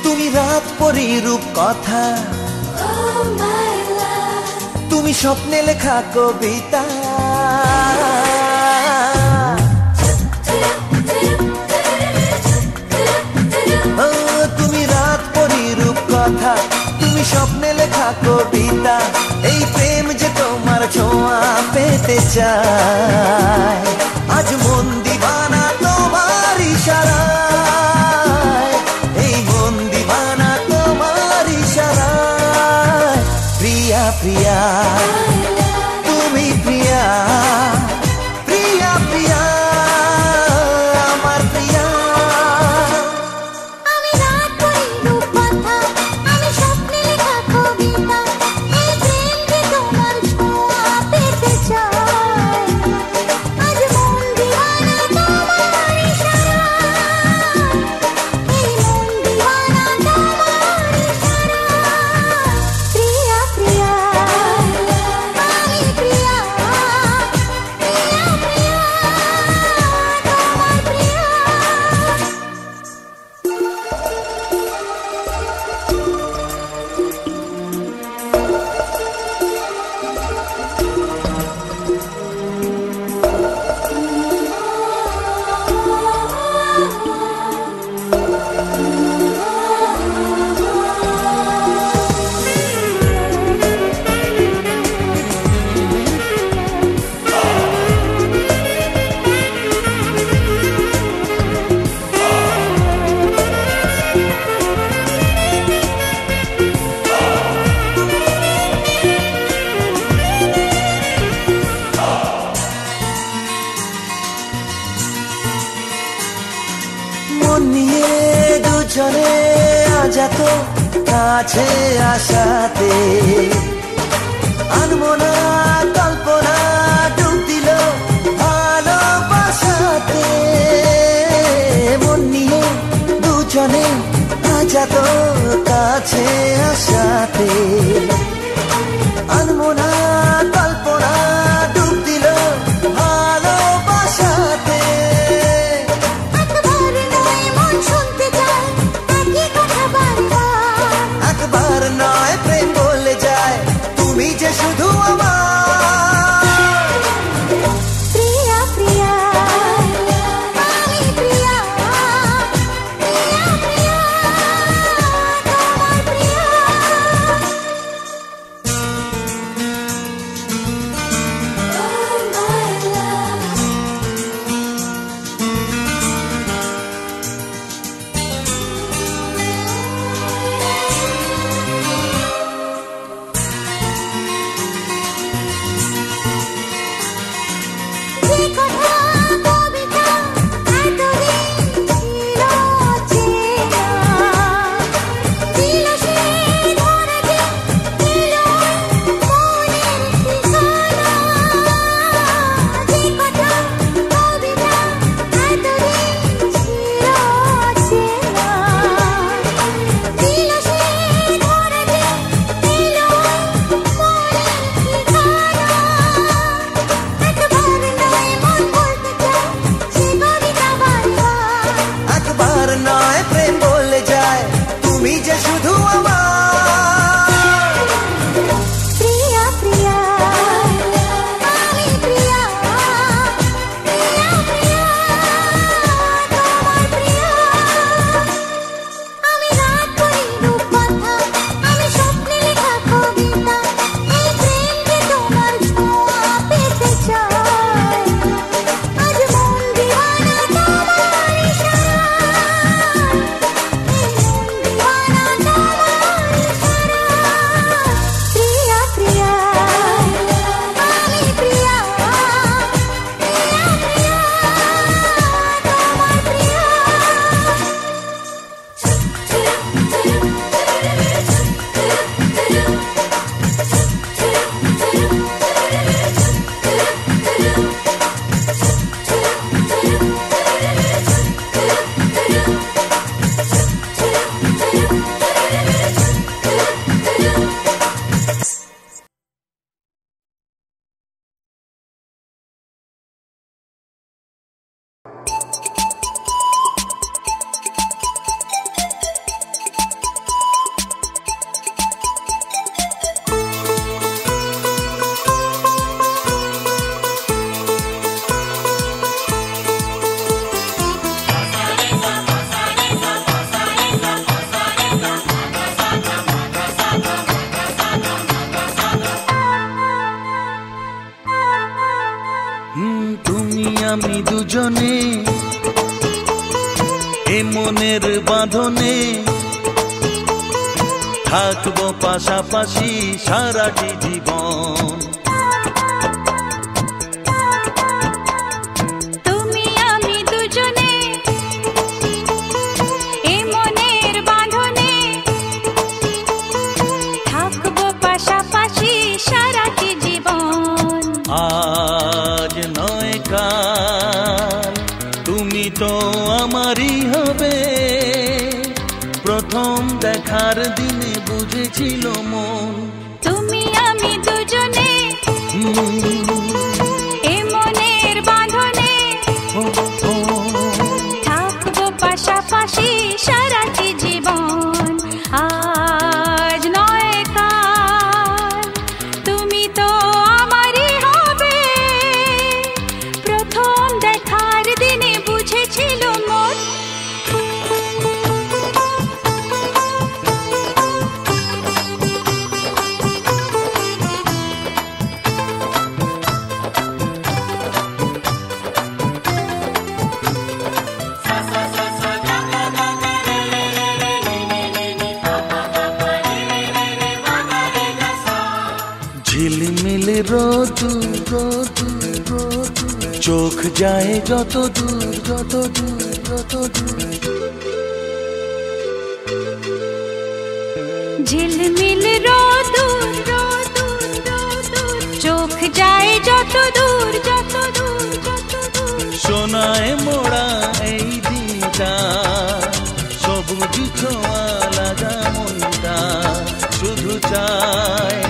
তুমি রাত পরি রূপ কথা, তুমি স্বপ্নে লেখা কবিতা। তুমি রাত পরি রূপ কথা, তুমি স্বপ্নে লেখা কবিতা। এই প্রেম যে তোমার ছোঁয়া পেতে চায়, আজ মন দিবানা তোমার ইশারায়, এই মন দিবানা তোমার ইশারায়। প্রিয়া প্রিয়া তুমি প্রিয়া, প্রিয়া প্রিয়া আমার প্রিয়া। আমি রাত পরি রূপ কথা, আমি স্বপ্নে লেখা কবিতা। এই প্রেম যে তোমার ছোঁয়া পেতে চায়, আজ মন দিওয়ানা তোমার ইশারায়, এই মন দিওয়ানা তোমার ইশারায়। প্রিয়া প্রিয়া আমি প্রিয়া, প্রিয়া প্রিয়া তোমার প্রিয়া। মন নিয়ে দুজনে আজ এত কাছে আসাতে, আনমনা কল্পনা ডুব দিল ভালোবাসাতে। মন নিয়ে দুজনে আজ এত কাছে আসাতে, আনমনা কল্পনা ডুব দিল ভালোবাসাতে। একবার নয় মন শুনতে চায় একই কথা বারবার, একবার নয় প্রেম বলে যায় তুমি যে শুধু আমার। প্রিয়া প্রিয়া আমি প্রিয়া, প্রিয়া প্রিয়া তোমার প্রিয়া। বাঁধনে থাকবো পাশাপাশি সারাটি জীবন। তুমি আমি দুজনে এ মনের বাঁধনে থাকবো পাশাপাশি সারাটি জীবন। আজ নয় কাল তুমি তো আমারই হবে, প্রথম দেখার দিনে বুঝেছিল মন। তুমি আমি দুজনে এ মনের বাঁধনে থাকবো পাশাপাশি সারাটি জীবন। আজ নয় কাল তুমি তো আমারই হবে, প্রথম দেখার দিনে বুঝেছিল মন। ঝিলমিল রোদুর রোদুর রোদুর চোখ যায় যত দূর যত দূর যত দূর। ঝিলমিল রোদুর রোদুর রোদুর চোখ যায় যত দূর যত দূর যত দূর। সোনায় মোড়া এই দিনটা সবুজ ছোঁয়া লাগা মনটা শুধু চায়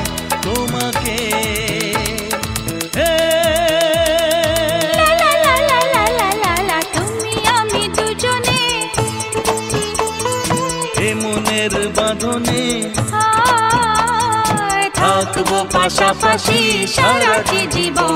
তোমাকে। তুমি আমি দুজনে এ মনের বাঁধনে থাকবো পাশাপাশি সারাটি জীবন।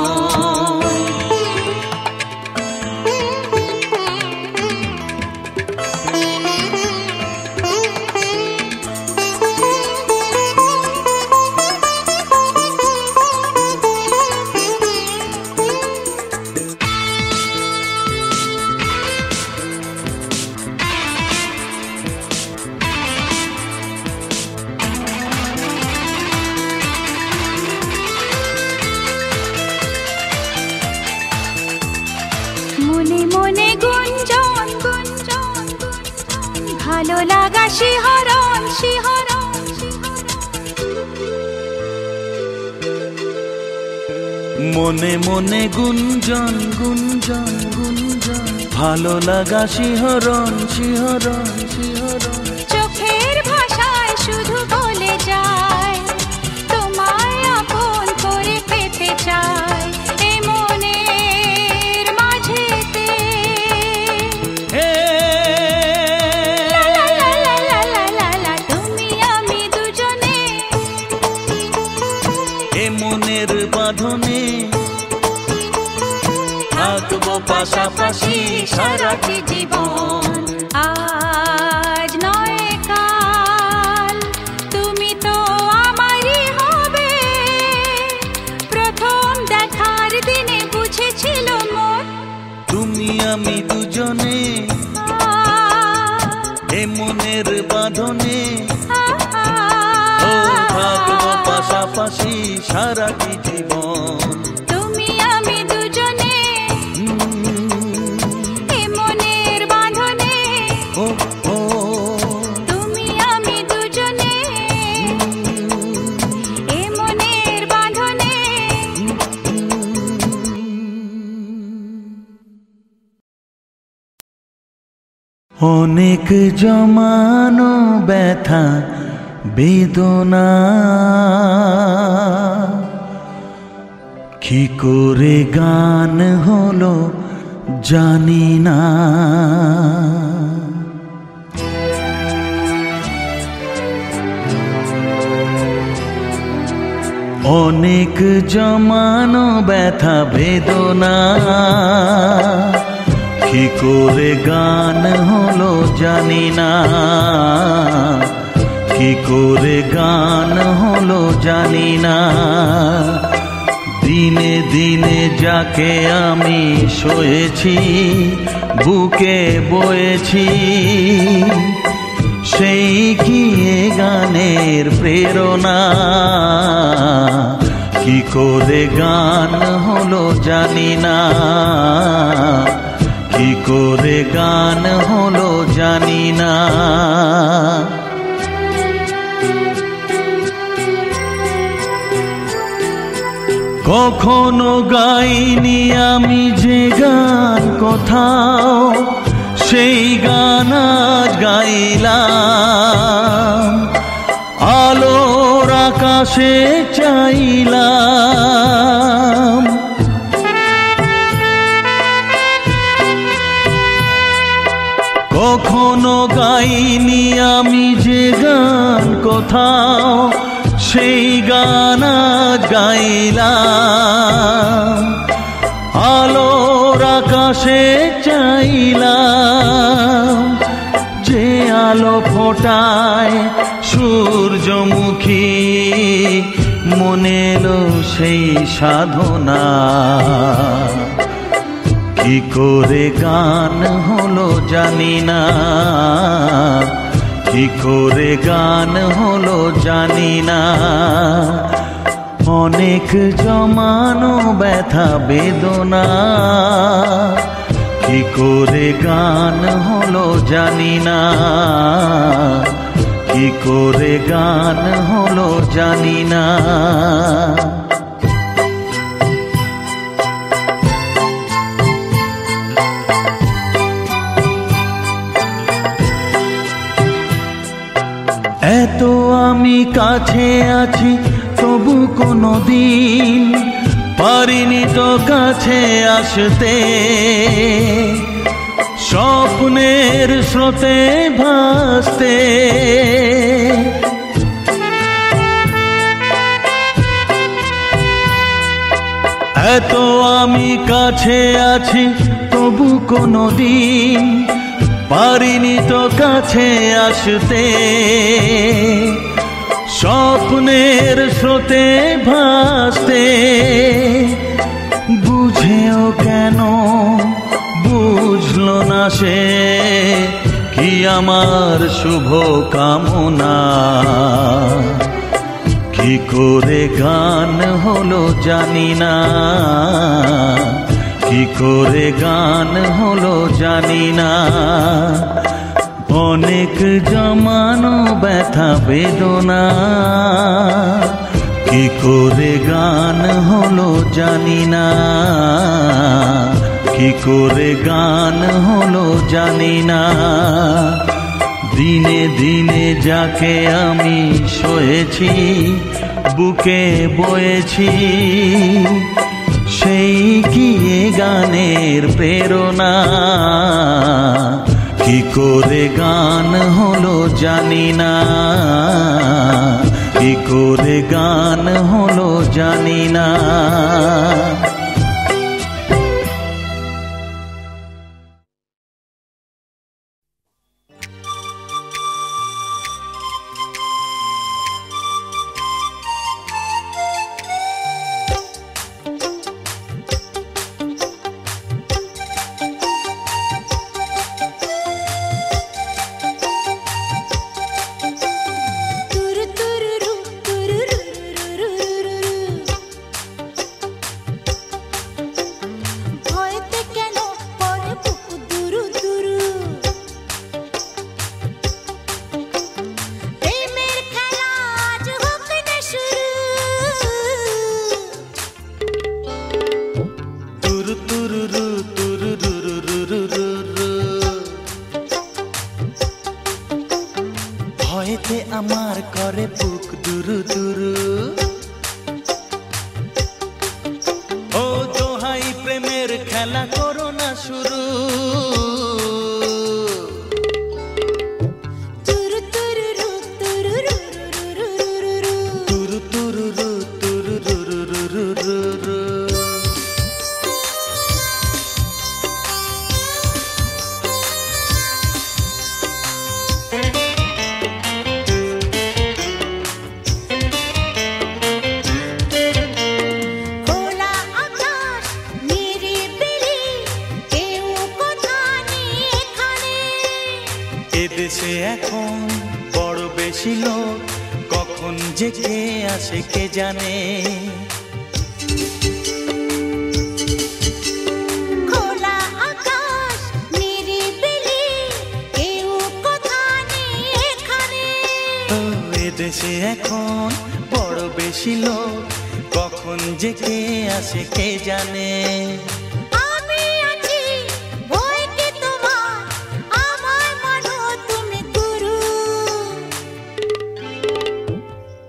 মনে মনে গুঞ্জন গুঞ্জন গুঞ্জন ভালো লাগা শিহরণ শিহরণ মনে মনে গুঞ্জন গুঞ্জন গুঞ্জন ভালো লাগা শিহরণ শিহরণ শিহরণ। চোখের ভাষায় শুধু বলে যায় তোমায় আপন করে পেতে চাই এ মনের মাঝেতে। তুমি আমি দুজনে এ মনের বাঁধনে থাকবো পাশাপাশি সারাটি জীবন। আজ নয় কাল তুমি তো আমারই হবে, প্রথম দেখার দিনে বুঝেছিল মন। তুমি আমি দুজনে এ মনের বাঁধনে থাকবো পাশাপাশি সারাটি জীবন। তুমি আমি দুজনে এ মনের বাঁধনে তুমি আমি দুজনে এ মনের বাঁধনে। অনেক জমানো ব্যথা বেদনা কি করে গান হলো জানি না। অনেক জমানো ব্যথা বেদনা কি করে গান হলো জানি না, কি করে গান হলো জানি না। দিনে দিনে যাকে আমি সয়েছি বুকে বয়েছি সেই কি এ গানের প্রেরণা, কি করে গান হলো জানি না, কি করে গান হলো জানি না। কখনো গাইনি আমি যে গান কোথাও, সেই গান আজ গাইলাম। আলোর আকাশে চাইলাম, কখনো গাইনি আমি যে গান কোথাও, সেই গান আজ গাইলাম। আলোর আকাশে চাইলাম, যে আলো ফোটায় সূর্যমুখী, মনে এলো সেই সাধনা। কি করে গান হলো জানি না, কি করে গান হলো জানি না। অনেক জমানো ব্যথা বেদনা, কি করে গান হলো জানি না, কি করে গান হলো জানি না। এত আমি কাছে আছি তবু কোনো দিন পারিনি তো কাছে আসতে। স্বপ্নের স্রোতে ভাসতে, এত আমি কাছে আছি তবু কোনো দিন পারিনি তো কাছে আসতে। স্বপ্নের স্রোতে ভাসতে, বুঝেও কেন বুঝলো না সে, কি আমার শুভ কামনা। কি করে গান হলো জানি না, কি করে গান হলো জানি না। অনেক জমানো ব্যথা বেদনা, কি করে গান হলো জানি না, কি করে গান হলো জানি না। দিনে দিনে যাকে আমি সয়েছি, বুকে বয়েছি, সেই কি এ গানের প্রেরণা। কি করে গান হলো জানি না, কি করে গান হলো জানি না। ভয়েতে আমার করে বুক দুরু দুরু। ও দোহাই প্রেমের খেলা করো না শুরু। খোলা আকাশ নিরিবিলি এখন বড় বেশি লোক, কখন যে কে আসে কে জানে। খোলা আকাশ নিরিবিলি, কেউ কথা নেই এখানে। এদেশে এখন বড় বেশি লোক, কখন যে কে আসে কে জানে। আমি আছি ভয় কি তোমার, আমায় মানো তুমি গুরু।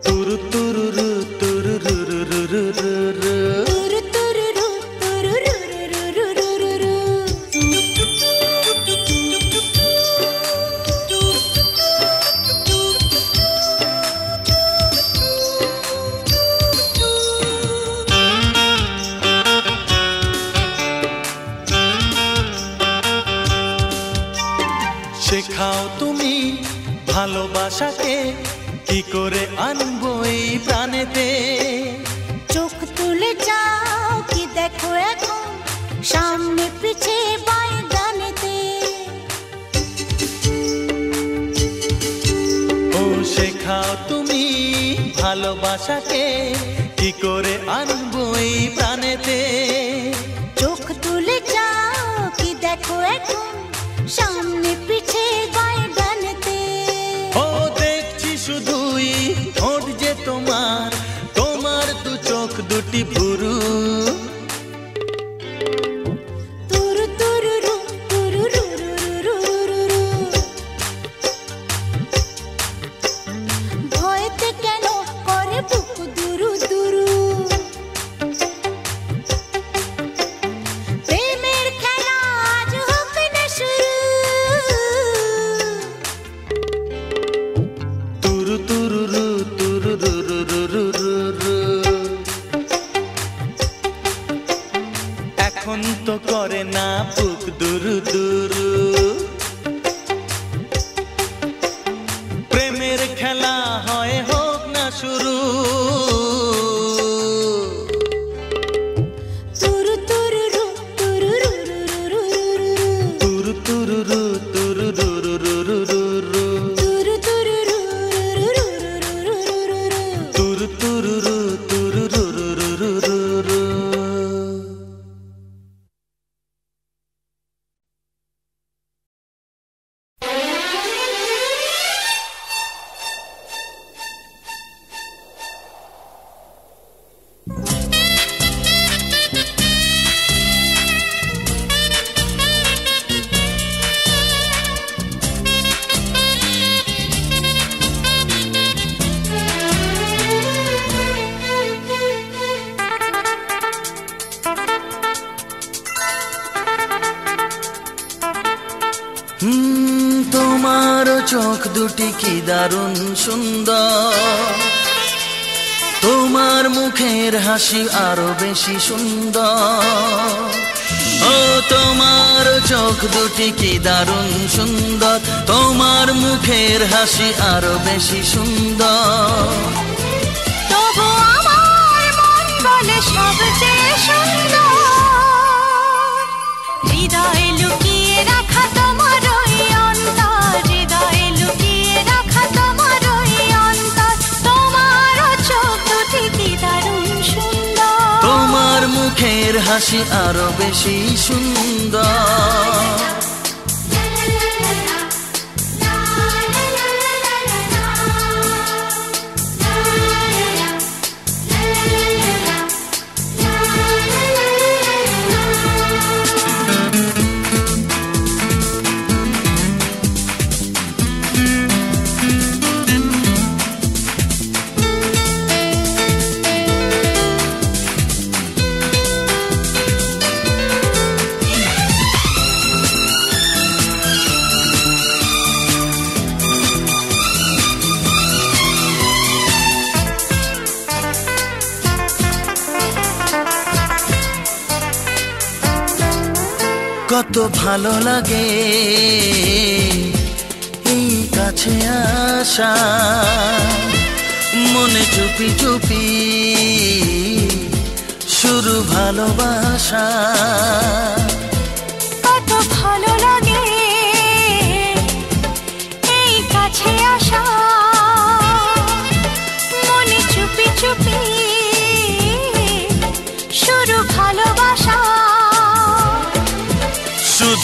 তুরু তুরুরু তুরুরুরুরুরু। তুরু তুরুরু, তুরুরুরুরুরুরু। শেখাও তুমি ভালোবাসাকে, কি করে আনবো এই প্রাণেতে। চোখ তুলে যাও কি দেখো এখন, সামনে পিছে বাই গানেতে। ও শেখাও তুমি ভালোবাসাকে, কি করে আনবো এই প্রাণেতে। চোখ তুলে যাও কি দেখো এখন, সামনে পিছে বাই গানেতে। ও দেখছি শুধুই ঠোঁট যে তোমার, তোমার দু চোখ দুটি ভুরু। তুরু তুরুরু, তুরুরুরুরুরুরু। ভয়েতে কেন করে বুক দুরু দুরু। প্রেমের খেলা আজ হোক না শুরু। তুরু তুরুরু তুরুরুরুরুরু। এখন তো করে না বুক দুরু দুরু। প্রেমের খেলা হয় হোক না শুরু। তুরু তুরুরু, তুরুরুরুরুরুরু। তুরু তুরুরু তুরুরুরুরুরুরু। তুরু তুরুরুরুরুরুরুরুরু। তুরু তুরুরু তুরুরুরুরুরুরু। তোমার চোখ দুটি কি দারুণ সুন্দর, তোমার মুখের হাসি আরো বেশি সুন্দর। ও তোমার চোখ দুটি কি দারুণ সুন্দর, তোমার মুখের হাসি আরো বেশি সুন্দর। তবু আমার মন বলে সবচেয়ে সুন্দর। হৃদয়ে লুকিয়ে রাখা তোমার ওই অন্তর, হৃদয়ে লুকিয়ে রাখা তোমার ওই অন্তর। তোমার চোখ দুটি কি দারুণ সুন্দর, তোমার মুখের হাসি আরো বেশি সুন্দর। কত ভালো লাগে এই কাছে আসা, মনে চুপি চুপি শুরু ভালোবাসা। কত ভালো লাগে এই কাছে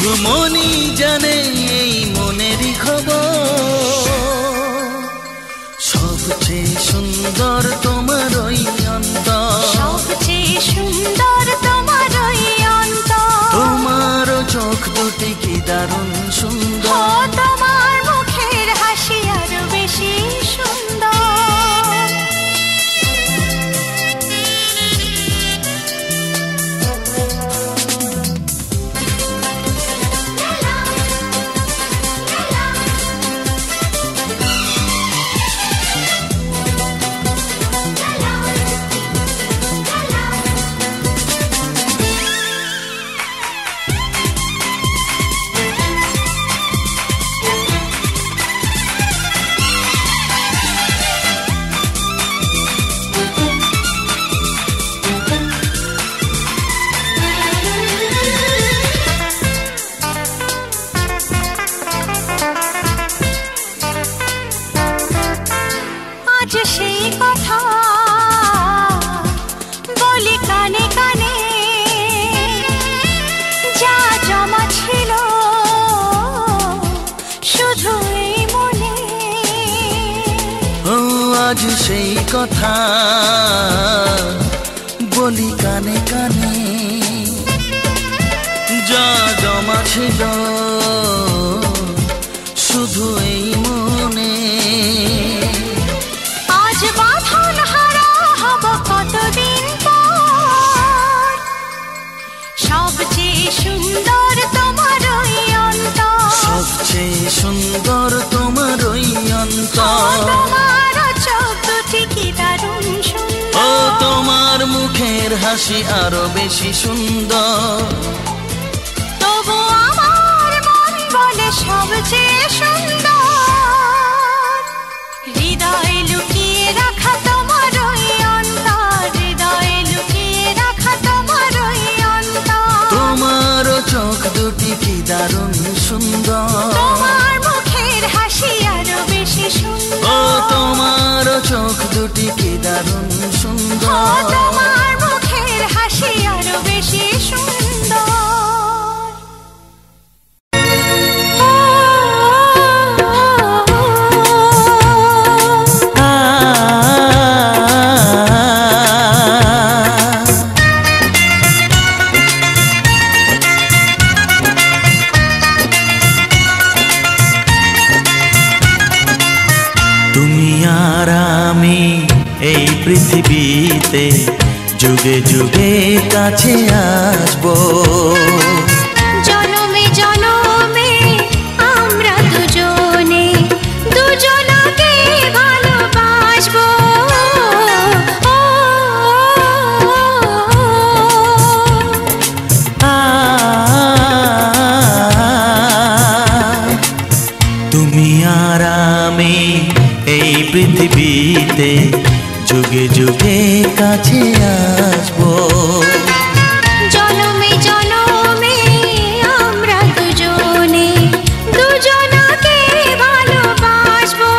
শুধু মনই জানে এই মনেরই খবর। সবচেয়ে সুন্দর তোমার ওই অন্তর, সবচেয়ে সুন্দর তোমার ওই অন্তর। তোমার চোখ দুটি কি দারুণ সুন্দর, তোমার মুখের হাসি আরো বেশি সুন্দর। আজ সেই কথা বলি কানে কানে, যা জমা ছিল শুধু এই মনে। ও আজ সেই কথা বলি কানে কানে, যা জমা ছিল শুধু এই মনে। আজ বাঁধন হারা হব কতদিন পর, সবচেয়ে সুন্দর তোমার ওই অন্তর। সবচেয়ে সুন্দর তোমার ওই অন্তর, তোমার চোখ দুটি কি দারুণ ও সুন্দর। তোমার মুখের হাসি আরো বেশি সুন্দর। তবু আমার মন বলে সবচেয়ে সুন্দর। হৃদয়ে লুকিয়ে রাখা তোমার ওই অন্তর, হৃদয়ে লুকিয়ে রাখা তোমার ওই অন্তর। তোমার চোখ দুটি কি দারুণ সুন্দর, তোমার মুখের হাসি আরো বেশি ও সুন্দর। তোমার চোখ দুটি কি দারুণ সুন্দর। তোমার মুখের হাসি আরো বেশি সুন্দর। তুমি আর আমি এই পৃথিবীতে যুগে যুগে কাছে আসবো। জনমে জনমে আমরা দুজনে দুজনকে ভালোবাসবো। তুমি আর আমি এই পৃথিবীতে যুগে যুগে কাছে আসবো। জনমে জনমে আমরা দুজনে দুজনকে ভালোবাসবো।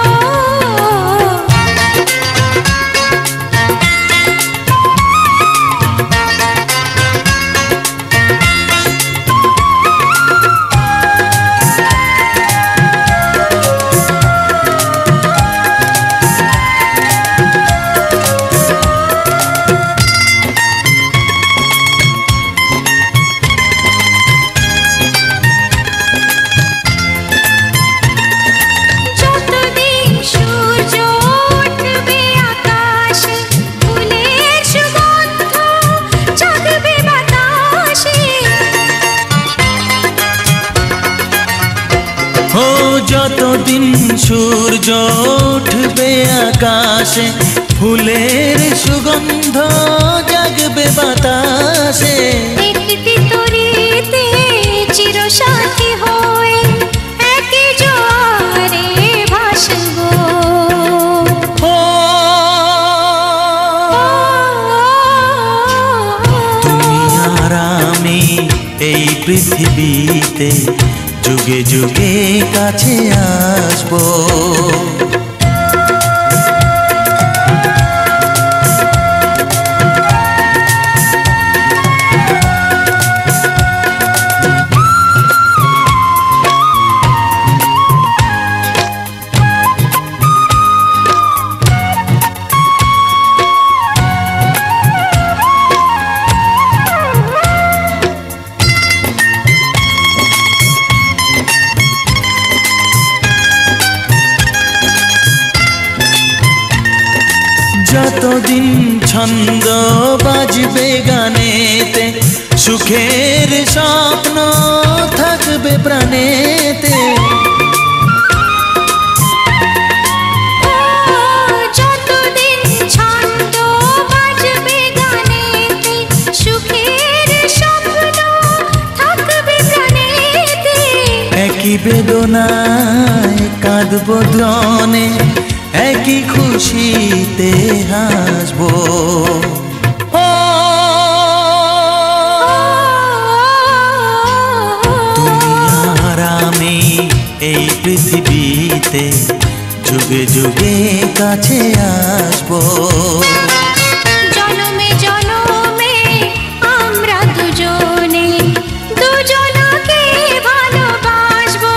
যতদিন সূর্য উঠবে আকাশে, ফুলের সুগন্ধ জাগবে বাতাসে। ও যতদিন সূর্য উঠবে আকাশে, ফুলের সুগন্ধ জাগবে বাতাসে। একটি তরিতে চিরসাথী হয়ে একই জোয়ারে ভাসবো। ও তুমি আর আমি এই পৃথিবীতে যুগে যুগে কাছে আসবো। যতদিন ছন্দ বাজবে গানেতে, সুখের স্বপ্ন থাকবে প্রাণেতে। যতদিন ছন্দ বাজবে গানেতে, সুখের স্বপ্ন থাকবে প্রাণেতে। একই বেদনায় কাঁদবো দ্রণে, একই খুশিতে হাসবো। তুমি আর আমি এই পৃথিবীতে যুগে যুগে কাছে আসবো। জনমে জনমে আমরা দুজনে দুজনকে ভালোবাসবো।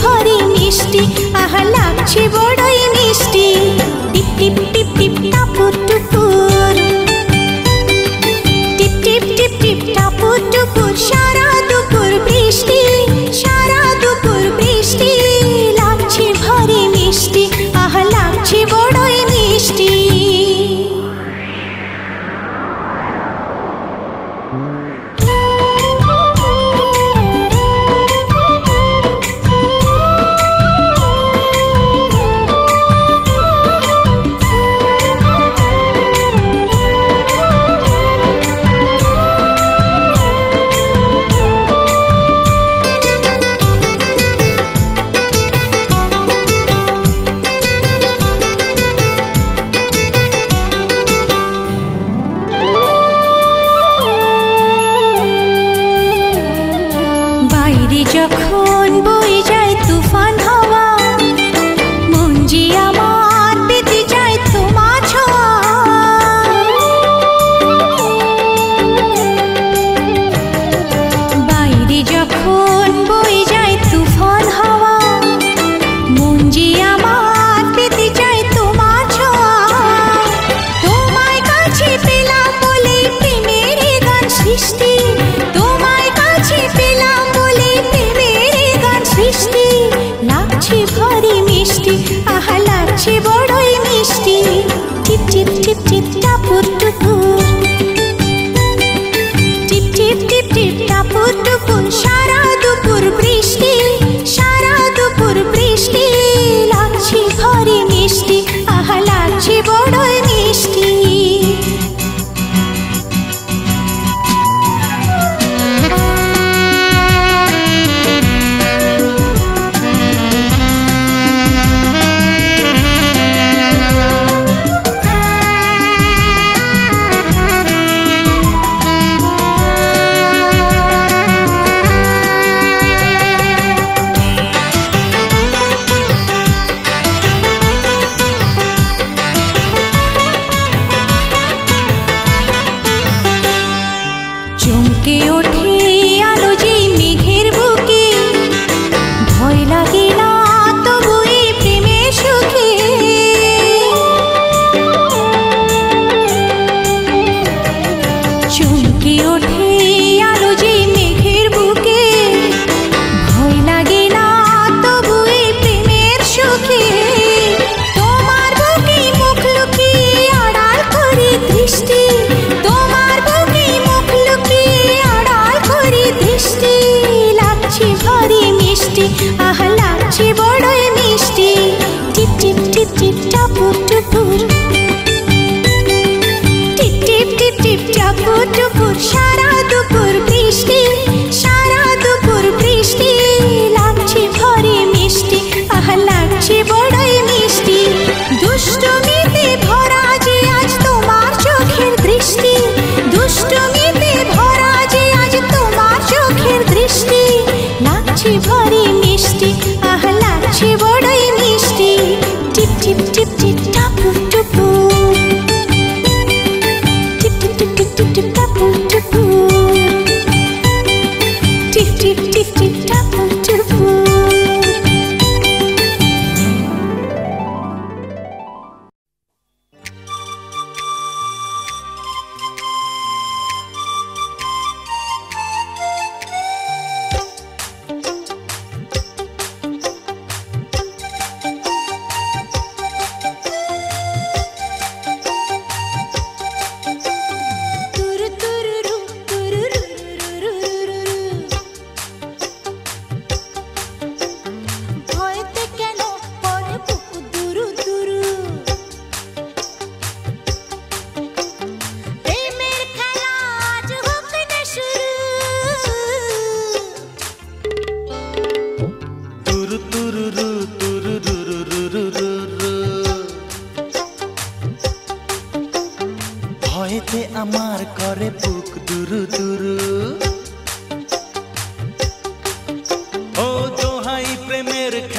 ভারী মিষ্টি, আহা লাগছে বড়ই মিষ্টি। টিপ টিপ টিপ টিপ টাপুর টুপুর, টিপ টিপ টিপ টিপ টাপুর টুপুর। সারা দুপুর বৃষ্টি, সারা দুপুর বৃষ্টি, লাগছে ভারী মিষ্টি, আহা লাগছে বড়ই মিষ্টি। যখন বয়ে যায় তুফান হাওয়া, মন যে আমার পেতে যায় তোমার ছোঁয়া। বাইরে যখন বয়ে যায় তুফান হাওয়া, মন যে আমার পেতে যায় তোমার ছোঁয়া। তোমায় কাছে পেলাম বলে প্রেমের গান সৃষ্টি, তোমায় কাছে পেলাম বলে প্রেমের গান সৃষ্টি।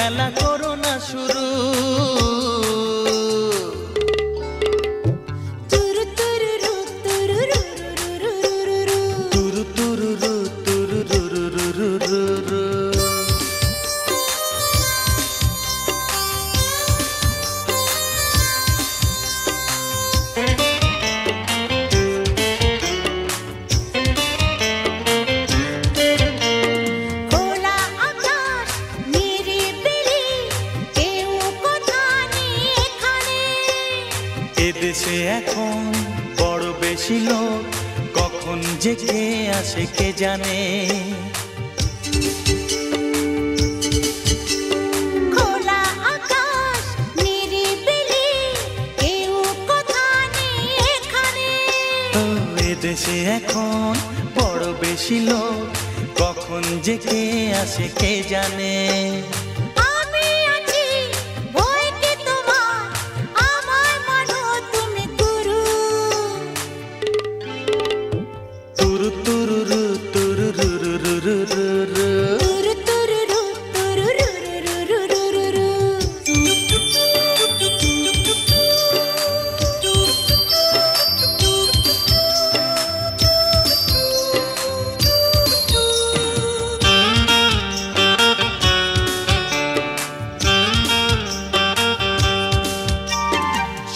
খেলা করো না শুরু। এদেশে এখন বড় বেশি লোক, কখন যে কে আসে কে জানে। খোলা আকাশ নিরিবিলি, কেউ কথা নেই এখানে। এদেশে এখন বড় বেশি লোক, কখন যে কে আসে কে জানে।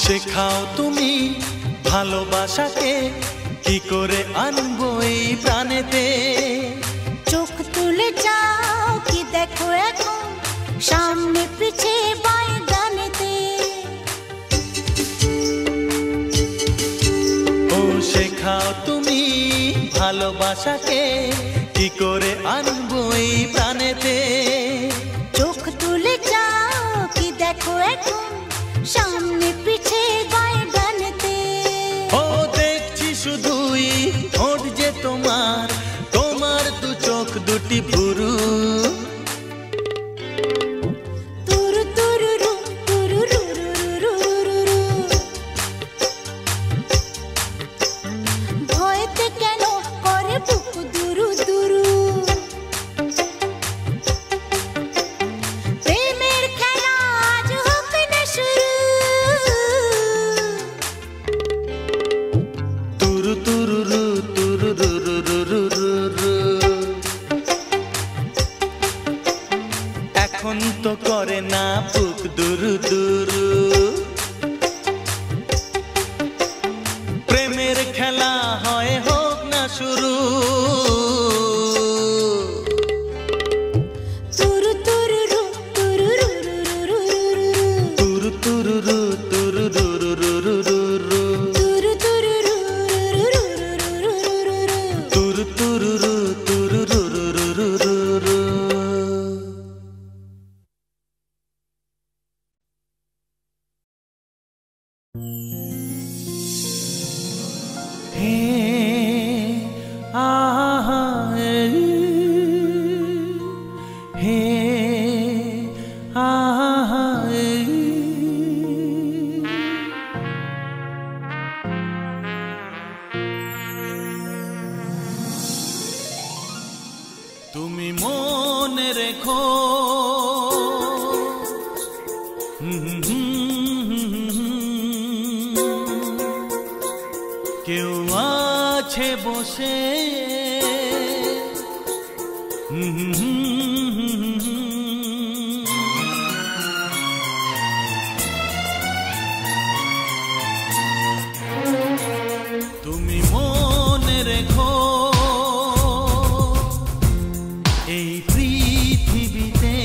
শেখাও তুমি ভালোবাসাকে, কি করে আনবো এই প্রাণেতে। চোখ তুলে যাও, কি দেখো এখন সামনে পিছে বাঁয়ে ডানেতে। ও শেখাও তুমি ভালোবাসাকে, কি করে আনবো এই প্রাণেতে। চোখ তুলে যাও, কি দেখো এখন সামনে পিছে বাঁয়ে ডানেতে। ও দেখছি শুধুই ঠোঁট যে তোমার, তোমার দু চোখ দুটি ভুরু। ভয়েতে কেন করে বুক দুরু দুরু। প্রেমের খেলা আজ হোক না শুরু। তুরু তুরুরু তুরুরুরুরুরুরু। এখন তো করে না বুক দুরু দুরু। প্রেমের খেলা হয় হোক না শুরু। তুরু তুরুরু তুরুরুরুরুরুরু। তুরু তুরুরু তুরুরুরুরুরুরু। তুরু তুরুরুরুরুরুরুরু। তুরু তুরুরু তুরুরুরুরুরুরু। হে আহা হে আহা তুমি মনে রেখো কেউ আছে বসে তুমি মনে রেখো এই পৃথিবীতে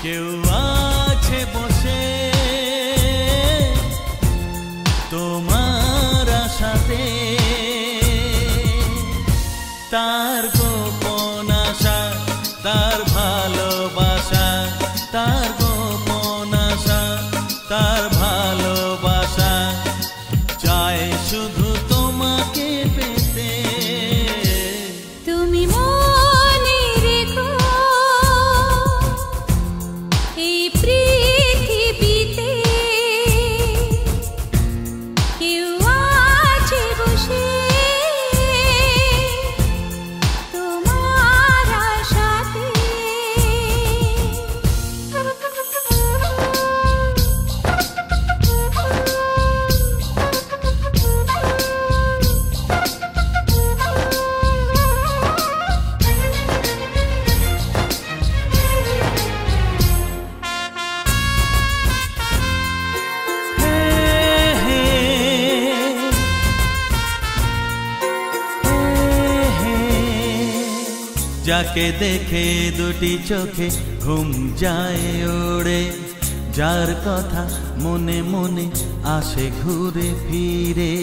কেউ আছে বসে তোমার আশাতে। তার গোপন আশা, তার ভালোবাসা, তার গোপন আশা, তার ভালোবাসা চায় শুধু তোমাকে পেতে। তুমি মনে রেখো এই পৃথিবীতে কেউ আছে বসে তোমার আশাতে। যাকে দেখে দুটি চোখে ঘুম যায় ওড়ে, যার কথা মনে মনে আসে ঘুরে ফিরে।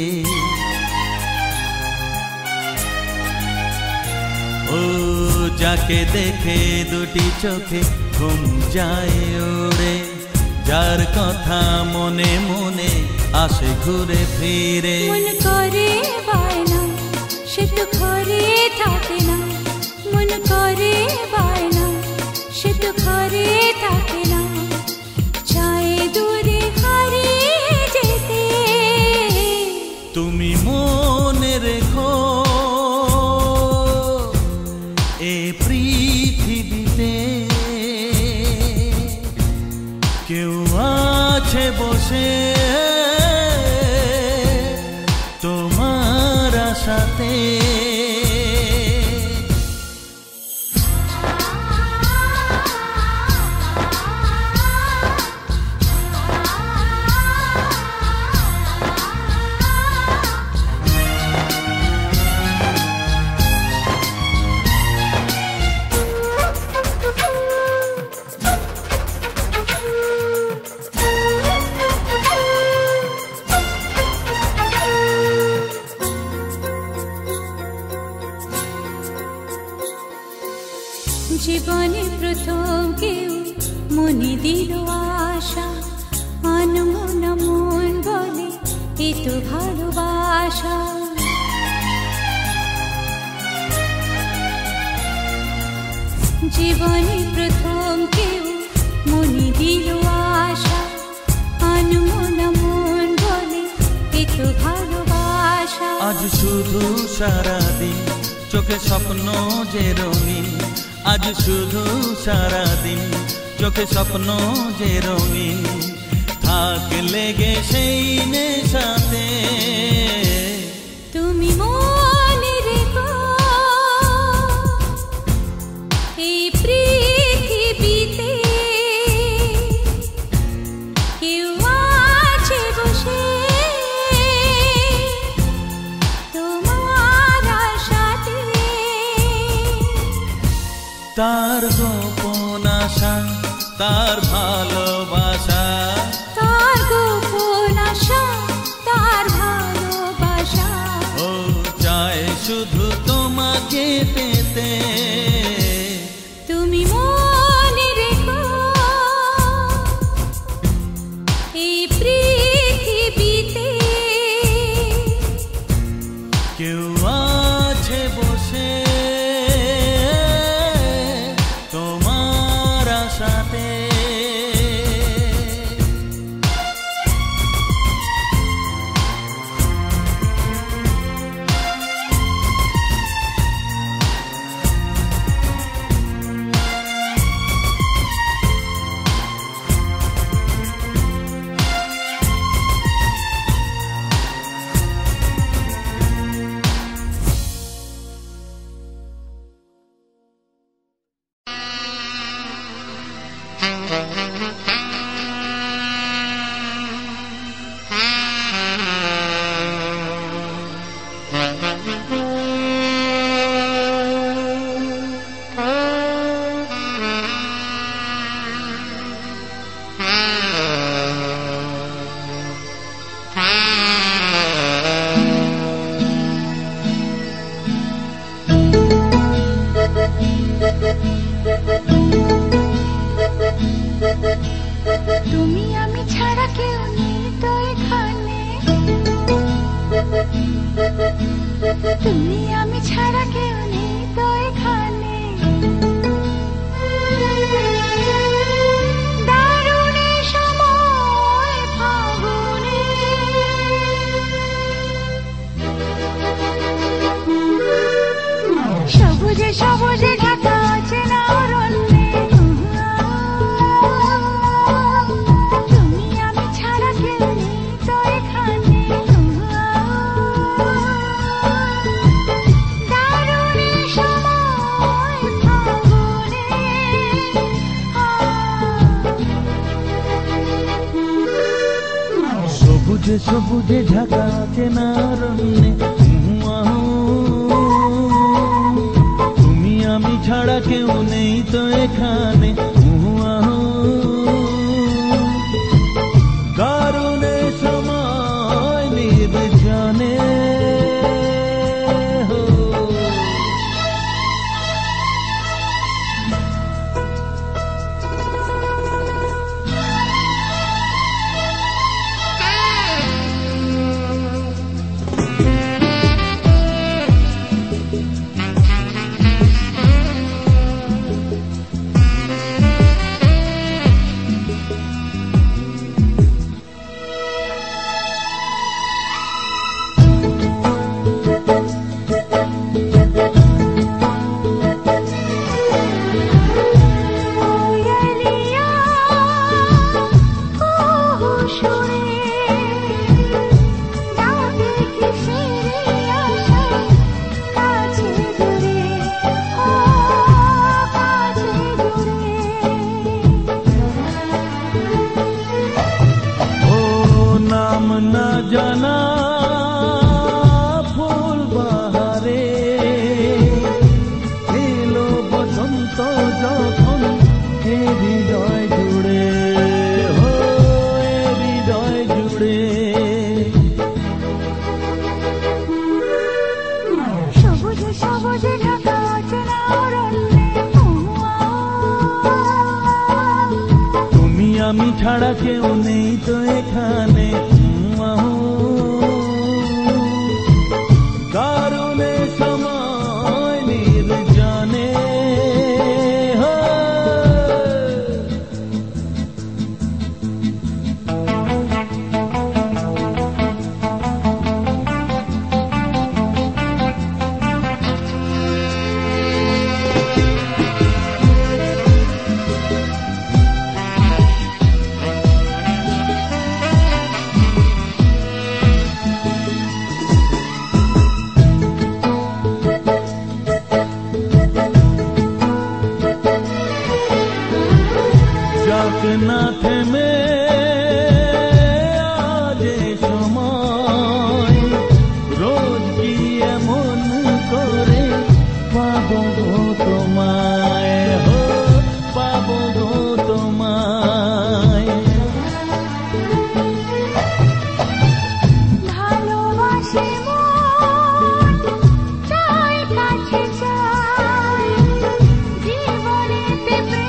ও যাকে দেখে দুটি চোখে ঘুম যায় ওড়ে, যার কথা মনে মনে আসে ঘুরে ফিরে। মন করে বায়না সে তো ঘরে থাকে না, মন করে বায়না সে তো ঘরে থাকে না, চায় দূরে হারিয়ে যেতে। তুমি মনে রেখো এ পৃথিবীতে কেউ আছে বসে তোমার আশাতে। জীবনে প্রথম কেউ মনে দিল আশা, আনমন মন বলে এ তো ভালোবাসা। জীবনে প্রথম কেউ মনে দিল আশা, আনমন মন বলে এ তো ভালোবাসা। আজ শুধু সারাদিন চোখে স্বপ্ন যে রঙিন, আজ শুধু সারাদিন চোখে স্বপ্ন যে রঙিন, থাক লেগে সেই নেশাতে। তুমি মনে রেখো এই পৃথিবীতে কেউ আছে বসে তোমার আশাতে। তার গোপন আশা, তার ভালোবাসা, তার গোপন আশা, তার ভালোবাসা। ও চায় শুধু তোমাকে পেতে। তুমি মনে রেখো এই পৃথিবীতে কেউ আছে বসে তোমার আশাতে। তুমি আমি ছাড়া কেউ নেই তো এখানে, তুমি আমি ছাড়া কেউ নেই তো এখানে। দারুণে সময় ফাগুনে, সবুজে সবুজে ঢাকা আছে না অরণ্যে। তুমি আমি ছাড়া কেউ নেই তো এখানে। দারুণে সময় ফাগুনে, সবুজে সবুজে ঢাকা চেনা অরণ্যে, তুমি আমি ছাড়া কেউ নেই তো এখানে, কারণে সময় নির্জনে। জানা ফুল বাহারে এলো বসন্ত যখন হৃদয় জুড়ে, হৃদয় জুড়ে। সবুজে সবুজে ঢাকা অচেনা অরণ্যে, তুমি আমি ছাড়া কেউ নেই তো এখানে, কারণে সময় নির্জনে। না থেমে আজ সময়, রোজ কি এমন করে পাবো তোমায়, পাবো তোমায়। ভালোবাসে মন চাই কাছে চাই, জীবনেতে প্রেম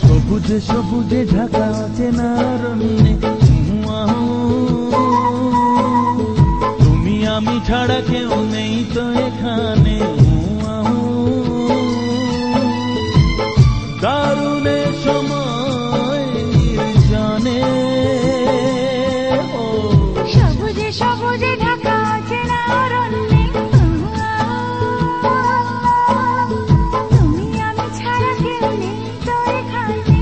সবুজে সবুজে ঢাকা অচেনা অরণ্যে, তুমি আমি ছাড়া কেউ নেই তো এখানে, কারণে সময় নির্জনে। সবুজে সবুজে ঢাকা অচেনা অরণ্যে, তুমি আমি ছাড়া কেউ নেই তো এখানে।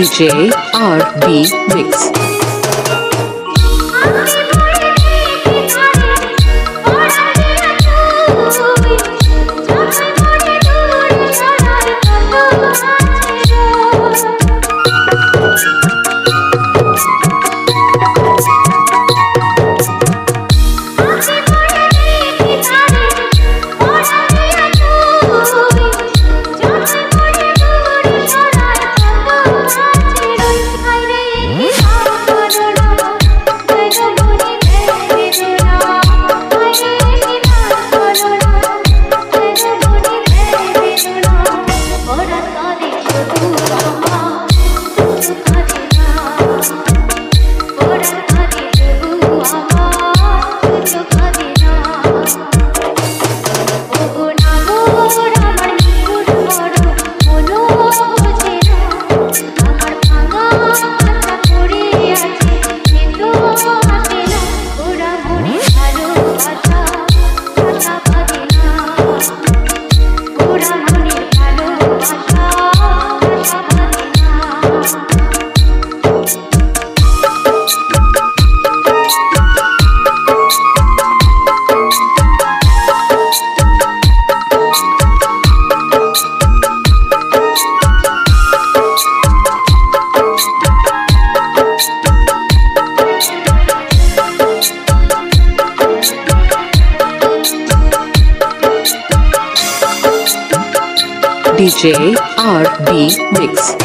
DJ RB Mix. DJ RB Mix.